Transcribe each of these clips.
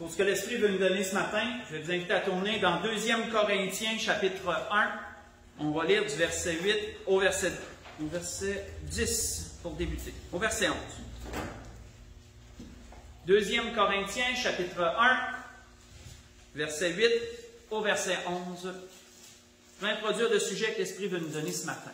Pour ce que l'Esprit veut nous donner ce matin, je vais vous inviter à tourner dans 2 Corinthiens, chapitre 1. On va lire du verset 8 au verset 10 pour débuter, au verset 11. 2 Corinthiens, chapitre 1, verset 8 au verset 11. Je vais introduire le sujet que l'Esprit veut nous donner ce matin.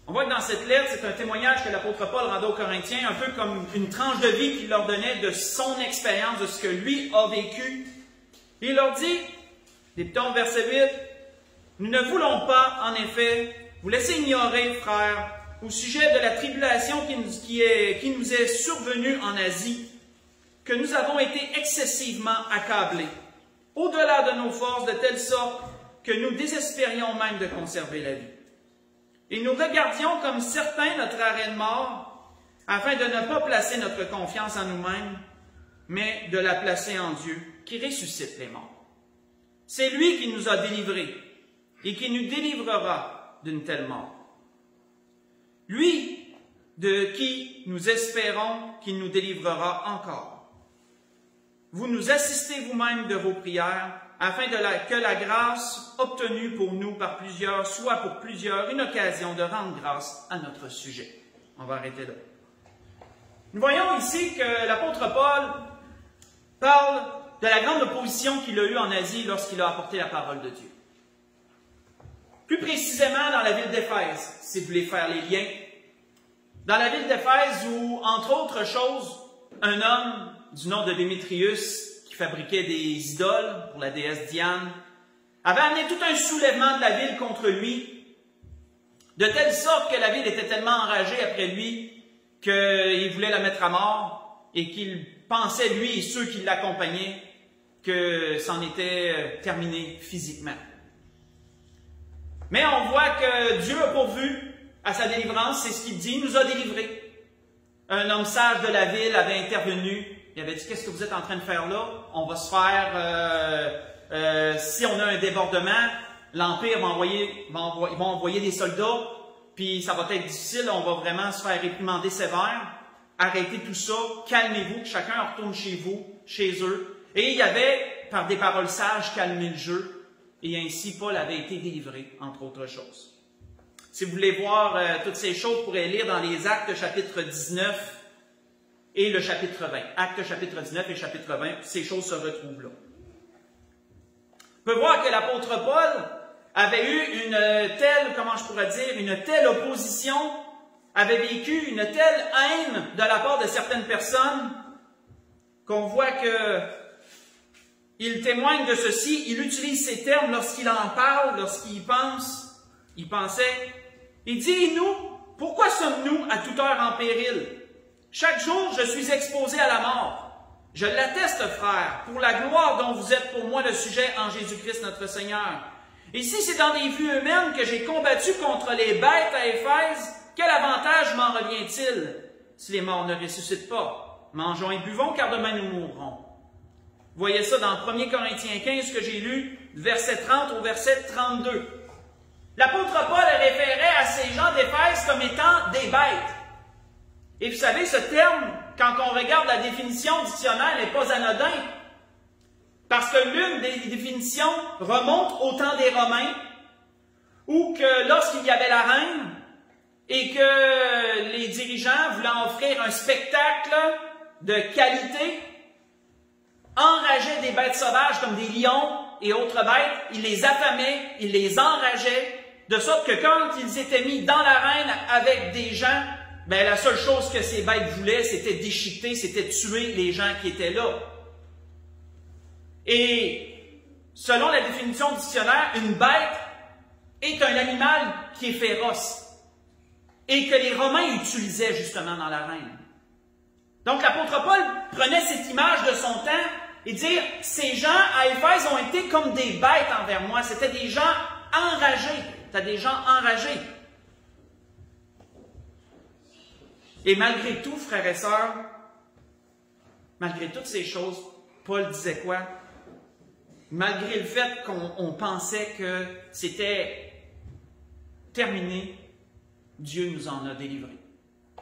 On voit que dans cette lettre, c'est un témoignage que l'apôtre Paul rendait aux Corinthiens, un peu comme une tranche de vie qu'il leur donnait de son expérience, de ce que lui a vécu. Et il leur dit, débutons au verset 8, « Nous ne voulons pas, en effet, vous laisser ignorer, frères, au sujet de la tribulation qui nous est survenue en Asie, que nous avons été excessivement accablés, au-delà de nos forces, de telle sorte que nous désespérions même de conserver la vie. Et nous regardions comme certains notre arrêt de mort, afin de ne pas placer notre confiance en nous-mêmes, mais de la placer en Dieu, qui ressuscite les morts. C'est lui qui nous a délivrés, et qui nous délivrera d'une telle mort. Lui, de qui nous espérons qu'il nous délivrera encore. Vous nous assistez vous-même de vos prières, afin que la grâce obtenue pour nous par plusieurs soit pour plusieurs une occasion de rendre grâce à notre sujet. » On va arrêter là. Nous voyons ici que l'apôtre Paul parle de la grande opposition qu'il a eue en Asie lorsqu'il a apporté la parole de Dieu. Plus précisément dans la ville d'Éphèse, si vous voulez faire les liens. Dans la ville d'Éphèse où, entre autres choses, un homme du nom de Démétrius, qui fabriquait des idoles pour la déesse Diane, avait amené tout un soulèvement de la ville contre lui, de telle sorte que la ville était tellement enragée après lui qu'il voulait la mettre à mort et qu'il pensait, lui et ceux qui l'accompagnaient, que c'en était terminé physiquement. Mais on voit que Dieu a pourvu à sa délivrance, c'est ce qu'il dit, il nous a délivrés. Un homme sage de la ville avait intervenu. Il avait dit, qu'est-ce que vous êtes en train de faire là? On va se faire, si on a un débordement, l'Empire va envoyer des soldats, puis ça va être difficile, on va vraiment se faire réprimander sévère. Arrêtez tout ça, calmez-vous, que chacun retourne chez vous, chez eux. Et il y avait, par des paroles sages, calmé le jeu, et ainsi Paul avait été délivré, entre autres choses. Si vous voulez voir toutes ces choses, vous pourrez lire dans les Actes chapitre 19, et le chapitre 20. Actes chapitre 19 et chapitre 20, ces choses se retrouvent là. On peut voir que l'apôtre Paul avait eu une telle opposition, avait vécu une telle haine de la part de certaines personnes, qu'on voit que il témoigne de ceci, il utilise ces termes lorsqu'il en parle, lorsqu'il pense, il pensait, il dit, nous, pourquoi sommes-nous à toute heure en péril? Chaque jour, je suis exposé à la mort. Je l'atteste, frère, pour la gloire dont vous êtes pour moi le sujet en Jésus-Christ notre Seigneur. Et si c'est dans des vues humaines que j'ai combattu contre les bêtes à Éphèse, quel avantage m'en revient-il si les morts ne ressuscitent pas? Mangeons et buvons, car demain nous mourrons. Vous voyez ça dans 1 Corinthiens 15 que j'ai lu, du verset 30 au verset 32. L'apôtre Paul référait à ces gens d'Éphèse comme étant des bêtes. Et vous savez, ce terme, quand on regarde la définition dictionnaire, n'est pas anodin. Parce que l'une des définitions remonte au temps des Romains, où que lorsqu'il y avait la reine, et que les dirigeants voulaient offrir un spectacle de qualité, enrageaient des bêtes sauvages comme des lions et autres bêtes, ils les affamaient, ils les enrageaient, de sorte que quand ils étaient mis dans l'arène avec des gens, ben, la seule chose que ces bêtes voulaient, c'était déchiqueter, c'était tuer les gens qui étaient là. Et selon la définition dictionnaire, une bête est un animal qui est féroce et que les Romains utilisaient justement dans l'arène. Donc l'apôtre Paul prenait cette image de son temps et dire, ces gens à Éphèse ont été comme des bêtes envers moi, c'était des gens enragés, c'était des gens enragés. Et malgré tout, frères et sœurs, malgré toutes ces choses, Paul disait quoi? malgré le fait qu'on pensait que c'était terminé, Dieu nous en a délivrés.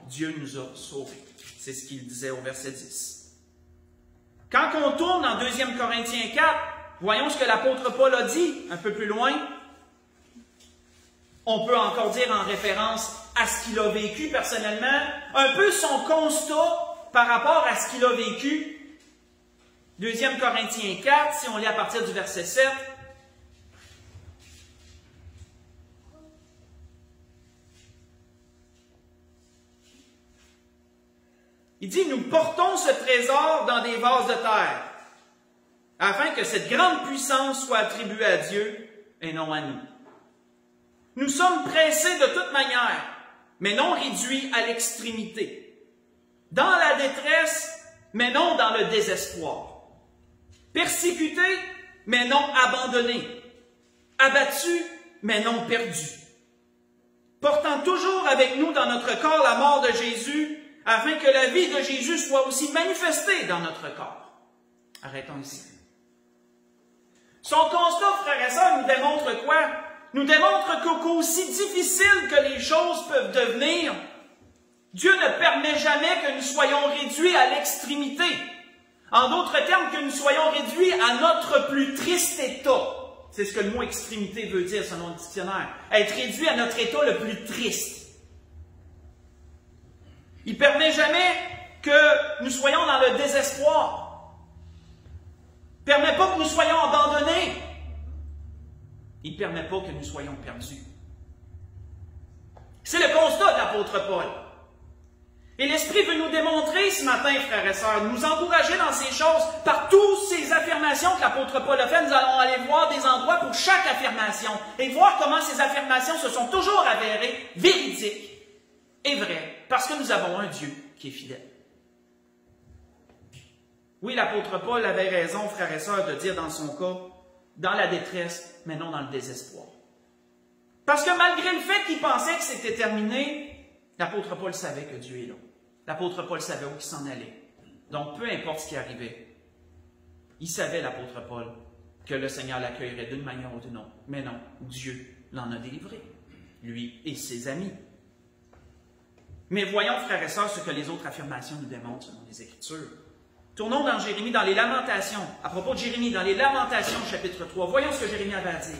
Dieu nous a sauvés. C'est ce qu'il disait au verset 10. Quand on tourne en 2 Corinthiens 4, voyons ce que l'apôtre Paul a dit un peu plus loin. On peut encore dire en référence à ce qu'il a vécu personnellement, un peu son constat par rapport à ce qu'il a vécu. 2 Corinthiens 4, si on lit à partir du verset 7. Il dit, nous portons ce trésor dans des vases de terre, afin que cette grande puissance soit attribuée à Dieu et non à nous. Nous sommes pressés de toute manière, mais non réduits à l'extrémité. Dans la détresse, mais non dans le désespoir. Persécutés, mais non abandonnés. Abattus, mais non perdus. Portant toujours avec nous dans notre corps la mort de Jésus, afin que la vie de Jésus soit aussi manifestée dans notre corps. Arrêtons ici. Son constat, frères et sœurs, nous démontre quoi? Nous démontre qu'aussi difficile que les choses peuvent devenir, Dieu ne permet jamais que nous soyons réduits à l'extrémité. En d'autres termes, que nous soyons réduits à notre plus triste état. C'est ce que le mot extrémité veut dire selon le dictionnaire. Être réduit à notre état le plus triste. Il ne permet jamais que nous soyons dans le désespoir. Il ne permet pas que nous soyons abandonnés. Il ne permet pas que nous soyons perdus. C'est le constat de l'apôtre Paul. Et l'Esprit veut nous démontrer ce matin, frères et sœurs, nous encourager dans ces choses, par toutes ces affirmations que l'apôtre Paul a faites. Nous allons aller voir des endroits pour chaque affirmation et voir comment ces affirmations se sont toujours avérées véridiques et vraies, parce que nous avons un Dieu qui est fidèle. Oui, l'apôtre Paul avait raison, frères et sœurs, de dire dans son cas, dans la détresse, mais non dans le désespoir. Parce que malgré le fait qu'il pensait que c'était terminé, l'apôtre Paul savait que Dieu est là. L'apôtre Paul savait où il s'en allait. Donc, peu importe ce qui arrivait, il savait, l'apôtre Paul, que le Seigneur l'accueillerait d'une manière ou d'une autre. Mais non, Dieu l'en a délivré, lui et ses amis. Mais voyons, frères et sœurs, ce que les autres affirmations nous démontrent selon les Écritures. Tournons dans Jérémie, dans les Lamentations. À propos de Jérémie, dans les Lamentations, chapitre 3, voyons ce que Jérémie avait à dire.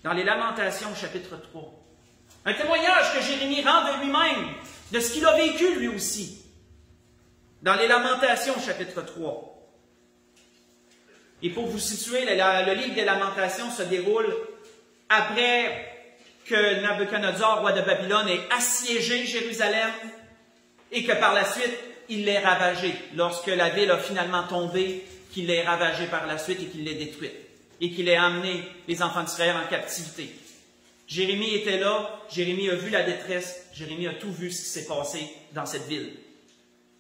Dans les Lamentations, chapitre 3. Un témoignage que Jérémie rend de lui-même, de ce qu'il a vécu lui aussi. Dans les Lamentations, chapitre 3. Et pour vous situer, le livre des Lamentations se déroule après que Nabuchodonosor, roi de Babylone, ait assiégé Jérusalem et que par la suite, il l'ait ravagée. Lorsque la ville a finalement tombé, qu'il l'ait ravagée par la suite et qu'il l'ait détruite. Et qu'il ait amené les enfants d'Israël en captivité. Jérémie était là, Jérémie a vu la détresse, Jérémie a tout vu ce qui s'est passé dans cette ville,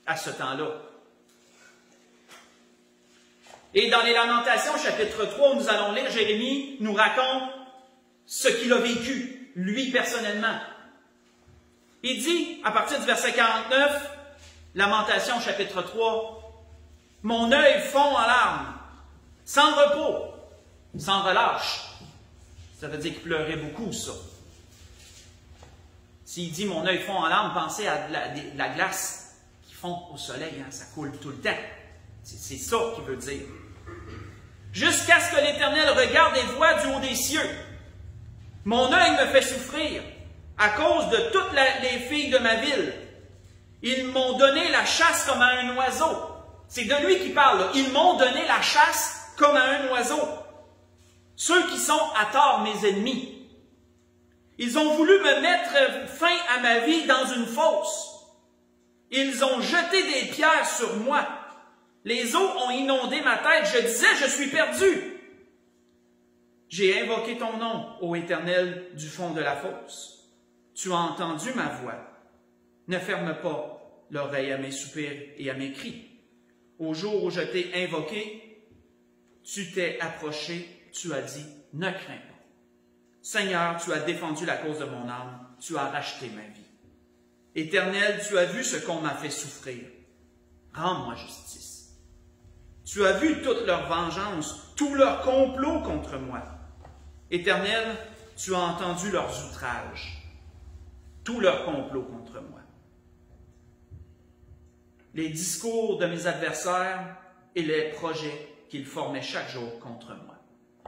à ce temps-là. Et dans les Lamentations, chapitre 3, où nous allons lire, Jérémie nous raconte ce qu'il a vécu, lui personnellement. Il dit, à partir du verset 49, Lamentations, chapitre 3, « Mon œil fond en larmes, sans repos, sans relâche. » Ça veut dire qu'il pleurait beaucoup, ça. S'il dit « mon œil fond en larmes », pensez à de la glace qui fond au soleil, hein, ça coule tout le temps. C'est ça qu'il veut dire. « Jusqu'à ce que l'Éternel regarde et voie du haut des cieux. Mon œil me fait souffrir à cause de toutes les filles de ma ville. Ils m'ont donné la chasse comme à un oiseau. » C'est de lui qui parle, là. « Ils m'ont donné la chasse comme à un oiseau. Ceux qui sont à tort mes ennemis. Ils ont voulu me mettre fin à ma vie dans une fosse. Ils ont jeté des pierres sur moi. Les eaux ont inondé ma tête. Je disais, je suis perdu. J'ai invoqué ton nom, ô Éternel, du fond de la fosse. Tu as entendu ma voix. Ne ferme pas l'oreille à mes soupirs et à mes cris. Au jour où je t'ai invoqué, tu t'es approché. Tu as dit, ne crains pas. Seigneur, tu as défendu la cause de mon âme, tu as racheté ma vie. Éternel, tu as vu ce qu'on m'a fait souffrir. Rends-moi justice. Tu as vu toute leur vengeance, tout leur complot contre moi. Éternel, tu as entendu leurs outrages, tout leur complot contre moi. Les discours de mes adversaires et les projets qu'ils formaient chaque jour contre moi.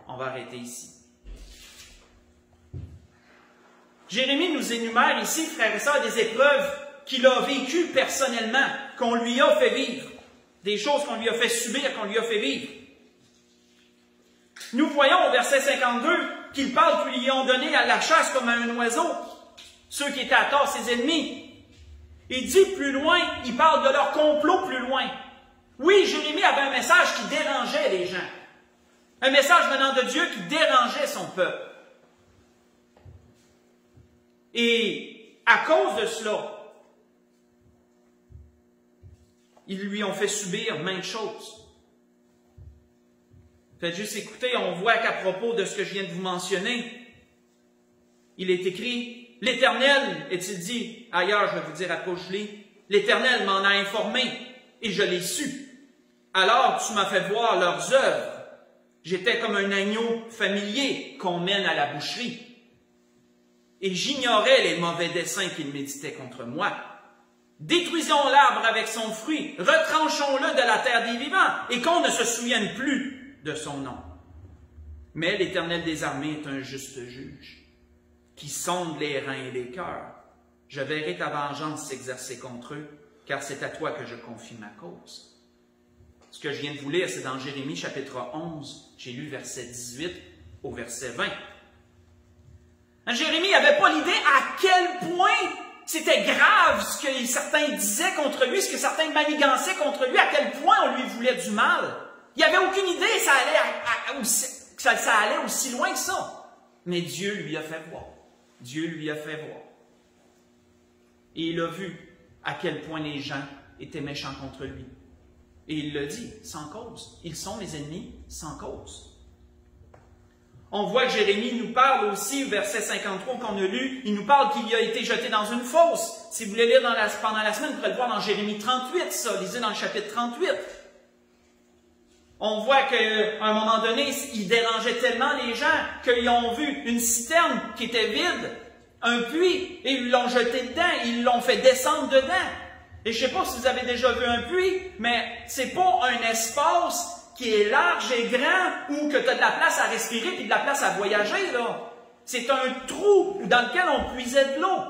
On va arrêter ici. Jérémie nous énumère ici, frères et sœurs, des épreuves qu'il a vécues personnellement, qu'on lui a fait vivre, des choses qu'on lui a fait subir, qu'on lui a fait vivre. Nous voyons au verset 52 qu'il parle qu'ils lui ont donné à la chasse comme à un oiseau, ceux qui étaient à tort ses ennemis. Il dit plus loin, il parle de leur complot plus loin. Oui, Jérémie avait un message qui dérangeait les gens. Un message venant de Dieu qui dérangeait son peuple. Et à cause de cela, ils lui ont fait subir maintes choses. Faites juste écouter, on voit qu'à propos de ce que je viens de vous mentionner, il est écrit, « L'Éternel, est-il dit, ailleurs, je vais vous dire à quoi je lis, l'Éternel m'en a informé, et je l'ai su. Alors tu m'as fait voir leurs œuvres. J'étais comme un agneau familier qu'on mène à la boucherie. Et j'ignorais les mauvais desseins qu'ils méditaient contre moi. Détruisons l'arbre avec son fruit, retranchons-le de la terre des vivants, et qu'on ne se souvienne plus de son nom. Mais l'Éternel des armées est un juste juge, qui sonde les reins et les cœurs. Je verrai ta vengeance s'exercer contre eux, car c'est à toi que je confie ma cause. » Ce que je viens de vous lire, c'est dans Jérémie chapitre 11. J'ai lu verset 18 au verset 20. Jérémie n'avait pas l'idée à quel point c'était grave ce que certains disaient contre lui, ce que certains manigançaient contre lui, à quel point on lui voulait du mal. Il n'avait aucune idée que ça allait aussi loin que ça. Mais Dieu lui a fait voir. Dieu lui a fait voir. Et il a vu à quel point les gens étaient méchants contre lui. Et il le dit, sans cause. Ils sont mes ennemis sans cause. On voit que Jérémie nous parle aussi, verset 53 qu'on a lu, il nous parle qu'il a été jeté dans une fosse. Si vous voulez lire pendant la semaine, vous pourrez le voir dans Jérémie 38, ça, lisez dans le chapitre 38. On voit qu'à un moment donné, il dérangeait tellement les gens qu'ils ont vu une citerne qui était vide, un puits, et ils l'ont jeté dedans, ils l'ont fait descendre dedans. Et je ne sais pas si vous avez déjà vu un puits, mais c'est pas un espace qui est large et grand où que tu as de la place à respirer et de la place à voyager, là. C'est un trou dans lequel on puisait de l'eau.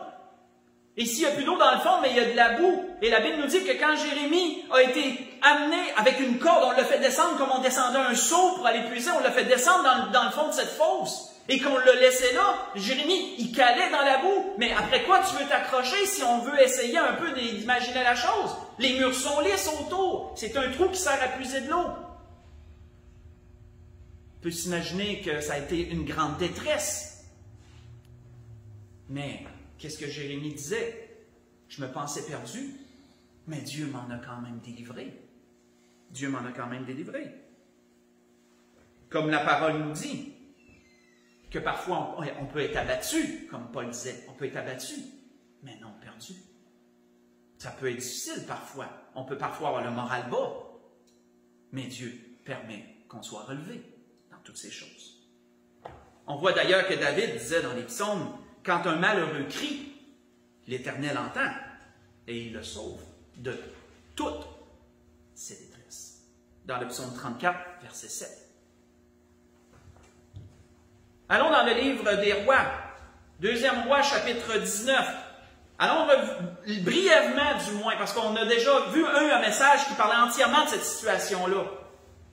Et s'il n'y a plus d'eau dans le fond, mais il y a de la boue. Et la Bible nous dit que quand Jérémie a été amené avec une corde, on l'a fait descendre comme on descendait un seau pour aller puiser, on l'a fait descendre dans le fond de cette fosse. Et qu'on le laissait là, Jérémie, il calait dans la boue. Mais après quoi tu veux t'accrocher si on veut essayer un peu d'imaginer la chose? Les murs sont lisses autour. C'est un trou qui sert à puiser de l'eau. On peut s'imaginer que ça a été une grande détresse. Mais qu'est-ce que Jérémie disait? Je me pensais perdu, mais Dieu m'en a quand même délivré. Dieu m'en a quand même délivré. Comme la parole nous dit, que parfois on peut être abattu, comme Paul disait, on peut être abattu, mais non perdu. Ça peut être difficile parfois, on peut parfois avoir le moral bas, mais Dieu permet qu'on soit relevé dans toutes ces choses. On voit d'ailleurs que David disait dans les psaumes, quand un malheureux crie, l'Éternel entend et il le sauve de toutes ses détresses. Dans le psaume 34, verset 7. Allons dans le livre des Rois, 2e Roi, chapitre 19. Allons brièvement du moins, parce qu'on a déjà vu un message qui parlait entièrement de cette situation-là.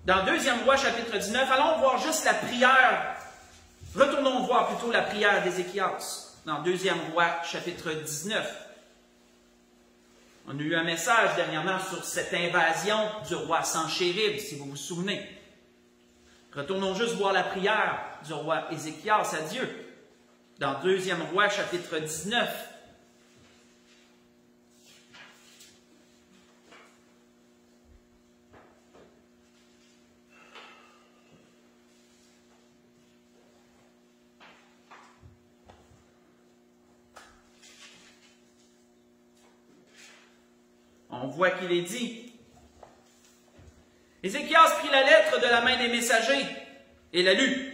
Dans 2e Roi, chapitre 19, allons voir juste la prière. Retournons voir plutôt la prière d'Ézéchias, dans 2e Roi, chapitre 19. On a eu un message dernièrement sur cette invasion du roi Sanchérib, si vous vous souvenez. Retournons juste voir la prière du roi Ézéchias à Dieu. Dans 2e Roi, chapitre 19. On voit qu'il est dit, Ézéchias prit la lettre de la main des messagers et la lut.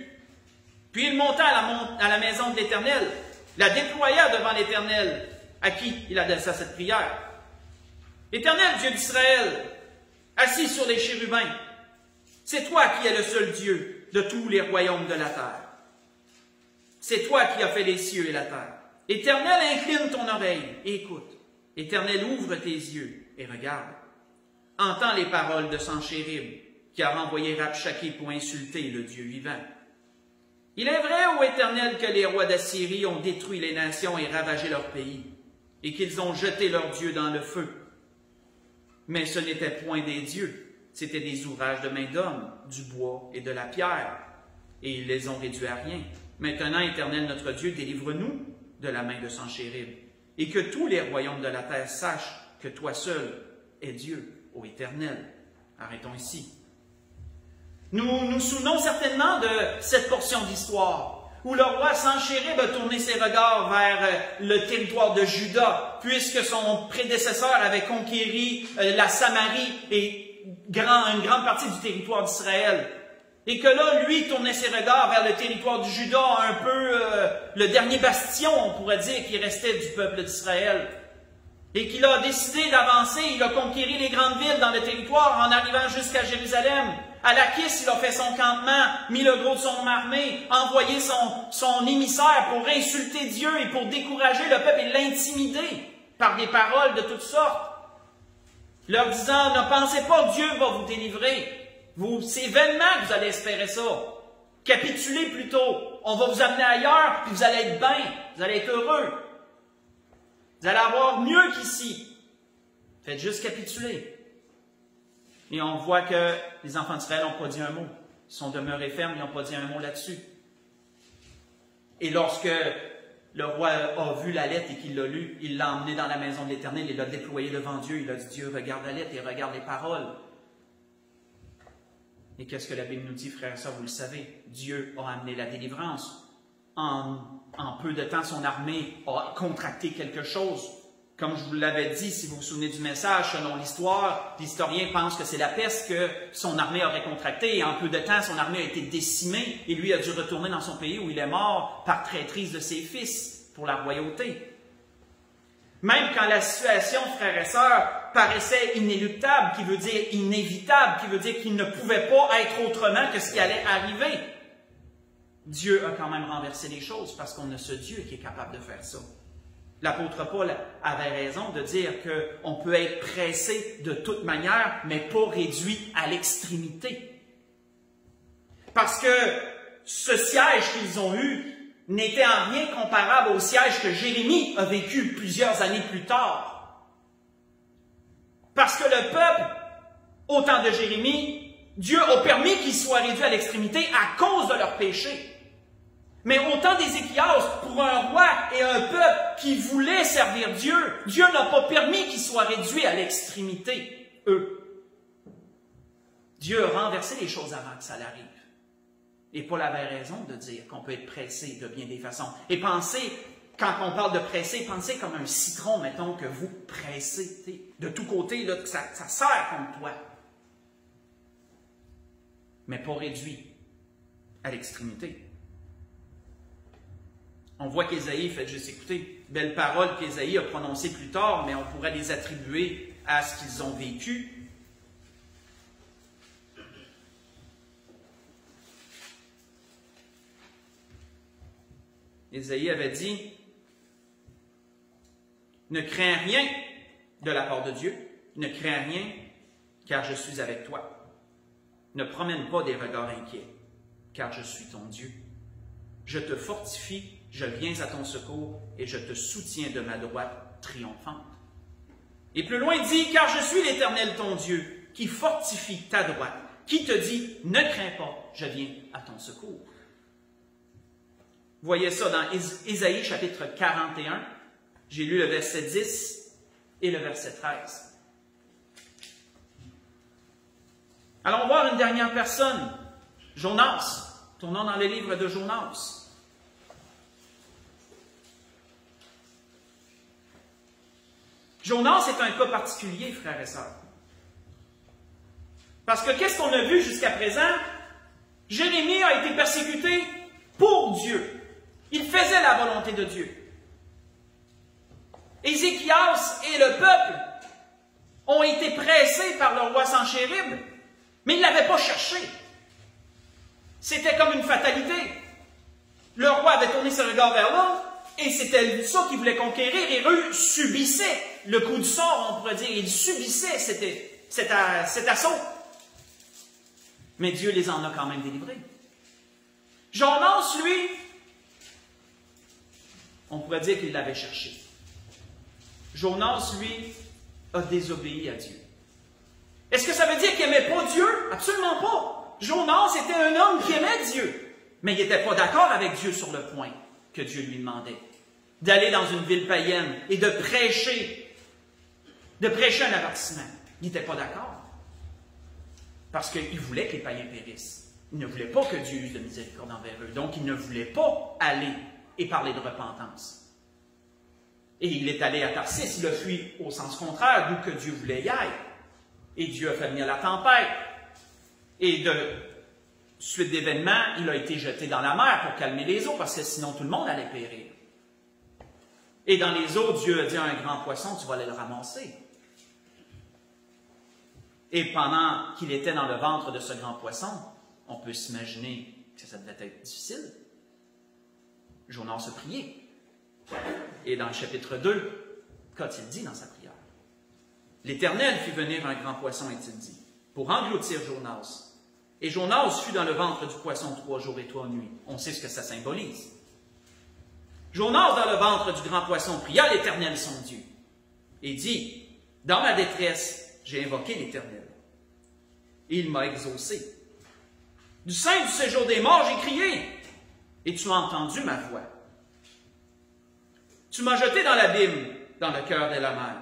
Puis il monta à la maison de l'Éternel, la déploya devant l'Éternel, à qui il adressa cette prière. Éternel, Dieu d'Israël, assis sur les chérubins, c'est toi qui es le seul Dieu de tous les royaumes de la terre. C'est toi qui as fait les cieux et la terre. Éternel, incline ton oreille et écoute. Éternel, ouvre tes yeux et regarde. Entends les paroles de Sanchérib, qui a renvoyé Rabshakeh pour insulter le Dieu vivant. Il est vrai, ô Éternel, que les rois d'Assyrie ont détruit les nations et ravagé leur pays, et qu'ils ont jeté leurs dieux dans le feu. Mais ce n'était point des dieux, c'étaient des ouvrages de main d'homme, du bois et de la pierre, et ils les ont réduits à rien. Maintenant, Éternel notre Dieu, délivre-nous de la main de Sanchérib, et que tous les royaumes de la terre sachent que toi seul es Dieu, ô Éternel. Arrêtons ici. Nous nous souvenons certainement de cette portion d'histoire où le roi Sanchérib a tourné ses regards vers le territoire de Juda, puisque son prédécesseur avait conquéri la Samarie et une grande partie du territoire d'Israël. Et que là, lui, tournait ses regards vers le territoire du Juda, un peu le dernier bastion, on pourrait dire, qui restait du peuple d'Israël. Et qu'il a décidé d'avancer, il a conquéri les grandes villes dans le territoire en arrivant jusqu'à Jérusalem. À Lachish, il a fait son campement, mis le gros de son armée, envoyé son émissaire pour insulter Dieu et pour décourager le peuple et l'intimider par des paroles de toutes sortes, leur disant, ne pensez pas que Dieu va vous délivrer. C'est vainement que vous allez espérer ça. Capitulez plutôt. On va vous amener ailleurs, puis vous allez être bien, vous allez être heureux. Vous allez avoir mieux qu'ici. Faites juste capituler. Et on voit que les enfants d'Israël n'ont pas dit un mot. Ils sont demeurés fermes, ils n'ont pas dit un mot là-dessus. Et lorsque le roi a vu la lettre et qu'il l'a lue, il l'a emmené dans la maison de l'Éternel, il l'a déployé devant Dieu, il a dit, Dieu, regarde la lettre et regarde les paroles. Et qu'est-ce que la Bible nous dit, frères et sœurs, vous le savez, Dieu a amené la délivrance. En peu de temps, son armée a contracté quelque chose. Comme je vous l'avais dit, si vous vous souvenez du message, selon l'histoire, l'historien pense que c'est la peste que son armée aurait contractée. Et en peu de temps, son armée a été décimée et lui a dû retourner dans son pays où il est mort par traîtrise de ses fils pour la royauté. Même quand la situation, frères et sœurs, paraissait inéluctable, qui veut dire inévitable, qui veut dire qu'il ne pouvait pas être autrement que ce qui allait arriver, Dieu a quand même renversé les choses parce qu'on a ce Dieu qui est capable de faire ça. L'apôtre Paul avait raison de dire qu'on peut être pressé de toute manière, mais pas réduit à l'extrémité. Parce que ce siège qu'ils ont eu n'était en rien comparable au siège que Jérémie a vécu plusieurs années plus tard. Parce que le peuple, au temps de Jérémie, Dieu a permis qu'ils soient réduits à l'extrémité à cause de leur péché. Mais au temps d'Ézéchias, pour un roi et un peuple qui voulait servir Dieu, Dieu n'a pas permis qu'ils soient réduits à l'extrémité, eux. Dieu a renversé les choses avant que ça l'arrive. Et Paul avait raison de dire qu'on peut être pressé de bien des façons. Et pensez, quand on parle de presser, pensez comme un citron, mettons, que vous pressez de tous côtés, là, que ça serre contre toi. Mais pas réduit à l'extrémité. On voit qu'Ésaïe, faites juste écouter, belles paroles qu'Ésaïe a prononcées plus tard, mais on pourrait les attribuer à ce qu'ils ont vécu. Ésaïe avait dit, « Ne crains rien de la part de Dieu, ne crains rien, car je suis avec toi. Ne promène pas des regards inquiets, car je suis ton Dieu. Je te fortifie, je viens à ton secours, et je te soutiens de ma droite triomphante. » Et plus loin, il dit, « Car je suis l'Éternel ton Dieu, qui fortifie ta droite, qui te dit, ne crains pas, je viens à ton secours. » Vous voyez ça dans Ésaïe chapitre 41. J'ai lu le verset 10 et le verset 13. Allons voir une dernière personne, Jonas. Tournons dans le livre de Jonas. Jonas est un cas particulier, frères et sœurs. Parce que qu'est-ce qu'on a vu jusqu'à présent? Jérémie a été persécuté pour Dieu. Il faisait la volonté de Dieu. Ézéchias et le peuple ont été pressés par le roi Sanchérib, mais ils ne l'avaient pas cherché. C'était comme une fatalité. Le roi avait tourné ses regards vers là, et c'était ça qu'il voulait conquérir, et eux subissaient le coup du sort, on pourrait dire. Ils subissaient cet assaut. Mais Dieu les en a quand même délivrés. Jonas, lui, on pourrait dire qu'il l'avait cherché. Jonas, lui, a désobéi à Dieu. Est-ce que ça veut dire qu'il n'aimait pas Dieu? Absolument pas. Jonas était un homme qui aimait Dieu, mais il n'était pas d'accord avec Dieu sur le point que Dieu lui demandait. D'aller dans une ville païenne et de prêcher un avertissement. Il n'était pas d'accord. Parce qu'il voulait que les païens périssent. Il ne voulait pas que Dieu use de miséricorde envers eux. Donc, il ne voulait pas aller et parler de repentance. Et il est allé à Tarsis, il a fui au sens contraire, d'où que Dieu voulait y aller. Et Dieu a fait venir la tempête. Et de suite d'événements, il a été jeté dans la mer pour calmer les eaux, parce que sinon tout le monde allait périr. Et dans les eaux, Dieu a dit à un grand poisson, tu vas aller le ramasser. Et pendant qu'il était dans le ventre de ce grand poisson, on peut s'imaginer que ça devait être difficile. Jonas a prié. Et dans le chapitre 2, qu'a-t-il dit dans sa prière? L'Éternel fit venir un grand poisson, est-il dit, pour engloutir Jonas. Et Jonas fut dans le ventre du poisson 3 jours et 3 nuits. On sait ce que ça symbolise. Jonas, dans le ventre du grand poisson, pria l'Éternel son Dieu. Et dit, dans ma détresse, j'ai invoqué l'Éternel. Et il m'a exaucé. Du sein du séjour des morts, j'ai crié. Et tu as entendu ma voix. Tu m'as jeté dans l'abîme, dans le cœur de la mer.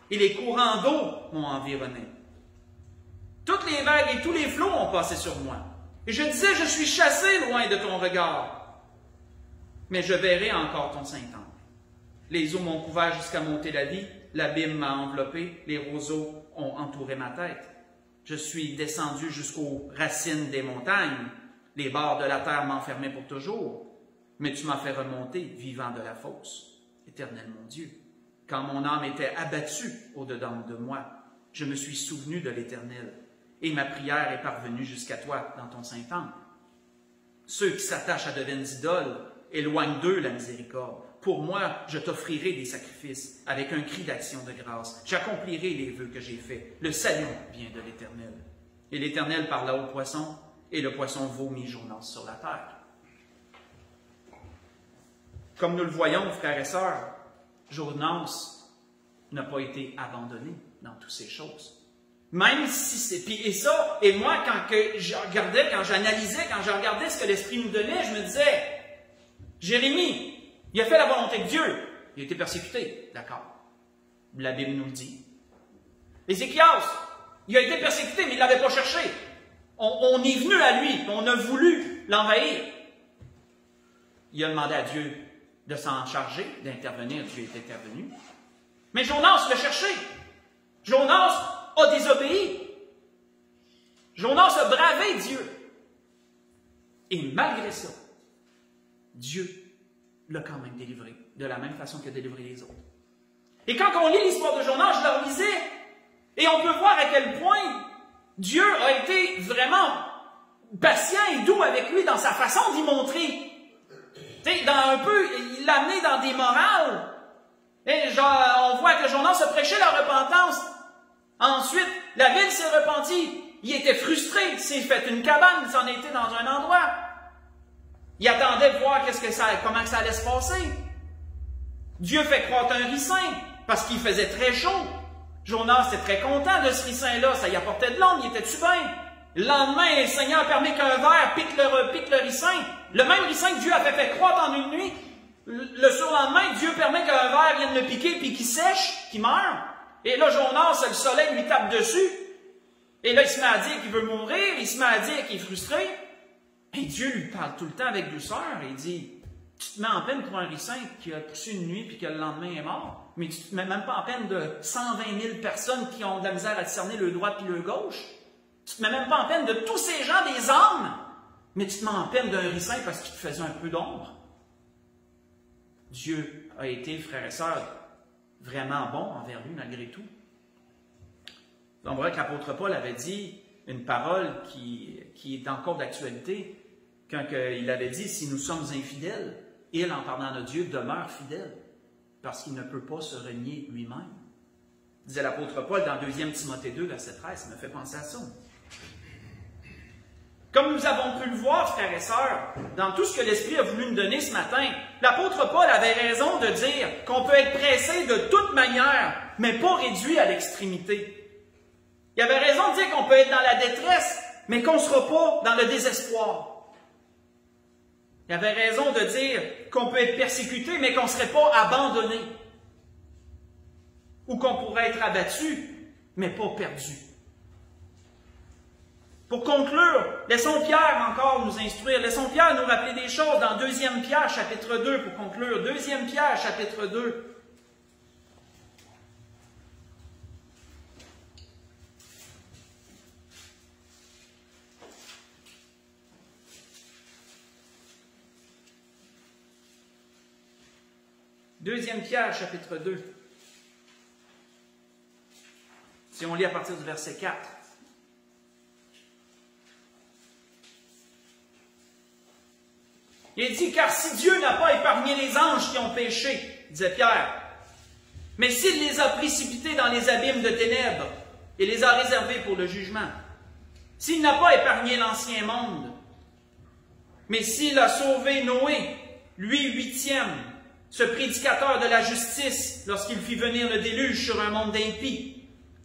Et les courants d'eau m'ont environné. Toutes les vagues et tous les flots ont passé sur moi. Et je disais, je suis chassé loin de ton regard. Mais je verrai encore ton Saint-Temple. Les eaux m'ont couvert jusqu'à monter la vie. L'abîme m'a enveloppé. Les roseaux ont entouré ma tête. Je suis descendu jusqu'aux racines des montagnes. Les bords de la terre m'enfermaient pour toujours. Mais tu m'as fait remonter, vivant de la fosse. Éternel mon Dieu, quand mon âme était abattue au-dedans de moi, je me suis souvenu de l'Éternel, et ma prière est parvenue jusqu'à toi dans ton Saint-Temple. Ceux qui s'attachent à de vaines idoles, éloignent d'eux la miséricorde. Pour moi, je t'offrirai des sacrifices avec un cri d'action de grâce. J'accomplirai les vœux que j'ai faits. Le salut vient de l'Éternel. Et l'Éternel parla au poisson, et le poisson vomit Jonas sur la terre. Comme nous le voyons, frères et sœurs, Jonas n'a pas été abandonné dans toutes ces choses. Même si c'est... Et moi, quand j'analysais, quand je regardais ce que l'Esprit nous donnait, je me disais, Jérémie, il a fait la volonté de Dieu. Il a été persécuté. D'accord. La Bible nous le dit. Ézéchias, il a été persécuté, mais il ne l'avait pas cherché. On est venu à lui, on a voulu l'envahir. Il a demandé à Dieu de s'en charger, d'intervenir. Dieu est intervenu. Mais Jonas l'a cherché. Jonas a désobéi. Jonas a bravé Dieu. Et malgré ça, Dieu l'a quand même délivré, de la même façon qu'il a délivré les autres. Et quand on lit l'histoire de Jonas, je la relisais, et on peut voir à quel point Dieu a été vraiment patient et doux avec lui dans sa façon d'y montrer. Il l'a amené dans des morales. Et on voit que Jonas a prêché la repentance. Ensuite, la ville s'est repentie. Il était frustré. Il s'est fait une cabane. Il s'en était dans un endroit. Il attendait de voir comment ça allait se passer. Dieu fait croître un ricin parce qu'il faisait très chaud. Jonas était très content de ce ricin-là. Ça y apportait de l'ombre. Il était-tu bien? Le lendemain, le Seigneur permet qu'un ver pique le ricin. Le même ricin que Dieu avait fait croître en une nuit. Le surlendemain, Dieu permet qu'un ver vienne le piquer puis qu'il sèche, qu'il meure. Et là, Jonas, le soleil lui tape dessus. Et là, il se met à dire qu'il veut mourir. Il se met à dire qu'il est frustré. Et Dieu lui parle tout le temps avec douceur. Et il dit, tu te mets en peine pour un ricin qui a poussé une nuit puis que le lendemain est mort. Mais tu te mets même pas en peine de 120 000 personnes qui ont de la misère à discerner le droit puis le gauche. Tu ne te mets même pas en peine de tous ces gens des âmes, mais tu te mets en peine d'un ricin parce qu'il te faisait un peu d'ombre. Dieu a été, frères et sœurs, vraiment bon envers lui malgré tout. On voit que l'apôtre Paul avait dit une parole qui est encore d'actualité, quand il avait dit « Si nous sommes infidèles, il, en parlant de Dieu, demeure fidèle, parce qu'il ne peut pas se renier lui-même. » Disait l'apôtre Paul dans 2 Timothée 2, verset 13, ça me fait penser à ça. Comme nous avons pu le voir, frères et sœurs, dans tout ce que l'Esprit a voulu nous donner ce matin, l'apôtre Paul avait raison de dire qu'on peut être pressé de toute manière, mais pas réduit à l'extrémité. Il avait raison de dire qu'on peut être dans la détresse, mais qu'on ne sera pas dans le désespoir. Il avait raison de dire qu'on peut être persécuté, mais qu'on ne serait pas abandonné. Ou qu'on pourrait être abattu, mais pas perdu. Pour conclure, laissons Pierre encore nous instruire. Laissons Pierre nous rappeler des choses dans 2 Pierre, chapitre 2, pour conclure. 2 Pierre, chapitre 2. Deuxième Pierre, chapitre 2. Si on lit à partir du verset 4. Il dit, car si Dieu n'a pas épargné les anges qui ont péché, disait Pierre, mais s'il les a précipités dans les abîmes de ténèbres et les a réservés pour le jugement, s'il n'a pas épargné l'ancien monde, mais s'il a sauvé Noé, lui 8e, ce prédicateur de la justice, lorsqu'il fit venir le déluge sur un monde d'impies,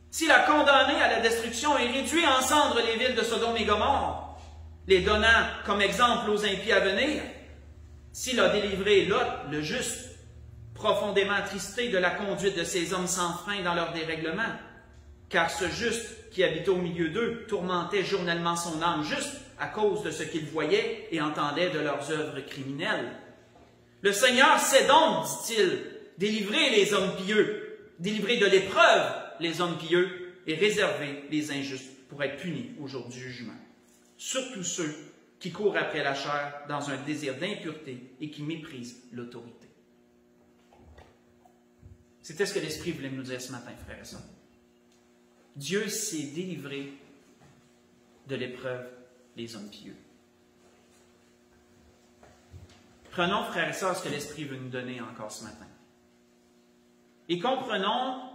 s'il a condamné à la destruction et réduit en cendres les villes de Sodome et Gomorrhe, les donnant comme exemple aux impies à venir, s'il a délivré Lot, le juste, profondément attristé de la conduite de ces hommes sans frein dans leur dérèglement, car ce juste qui habitait au milieu d'eux tourmentait journellement son âme juste à cause de ce qu'il voyait et entendait de leurs œuvres criminelles. Le Seigneur sait donc, dit-il, délivrer les hommes pieux, délivrer de l'épreuve les hommes pieux et réserver les injustes pour être punis au jour du jugement. Surtout ceux qui courent après la chair dans un désir d'impureté et qui méprisent l'autorité. C'était ce que l'Esprit voulait nous dire ce matin, frères et sœurs. Dieu s'est délivré de l'épreuve des hommes pieux. Prenons, frères et sœurs, ce que l'Esprit veut nous donner encore ce matin. Et comprenons,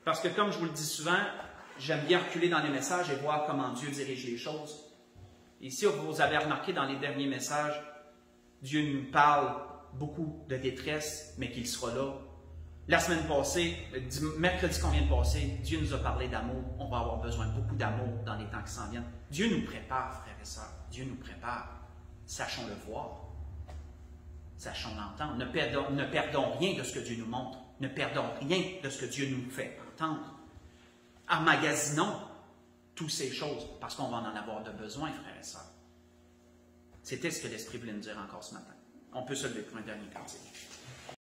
parce que comme je vous le dis souvent, j'aime bien reculer dans les messages et voir comment Dieu dirige les choses. Ici, vous avez remarqué dans les derniers messages, Dieu nous parle beaucoup de détresse, mais qu'il sera là. La semaine passée, mercredi qu'on vient de passer, Dieu nous a parlé d'amour. On va avoir besoin de beaucoup d'amour dans les temps qui s'en viennent. Dieu nous prépare, frères et sœurs. Dieu nous prépare. Sachons le voir. Sachons l'entendre. Ne perdons rien de ce que Dieu nous montre. Ne perdons rien de ce que Dieu nous fait entendre. Emmagasinons toutes ces choses parce qu'on va en avoir de besoin, frères et sœurs. C'était ce que l'Esprit voulait nous dire encore ce matin. On peut se lever pour un dernier cantique.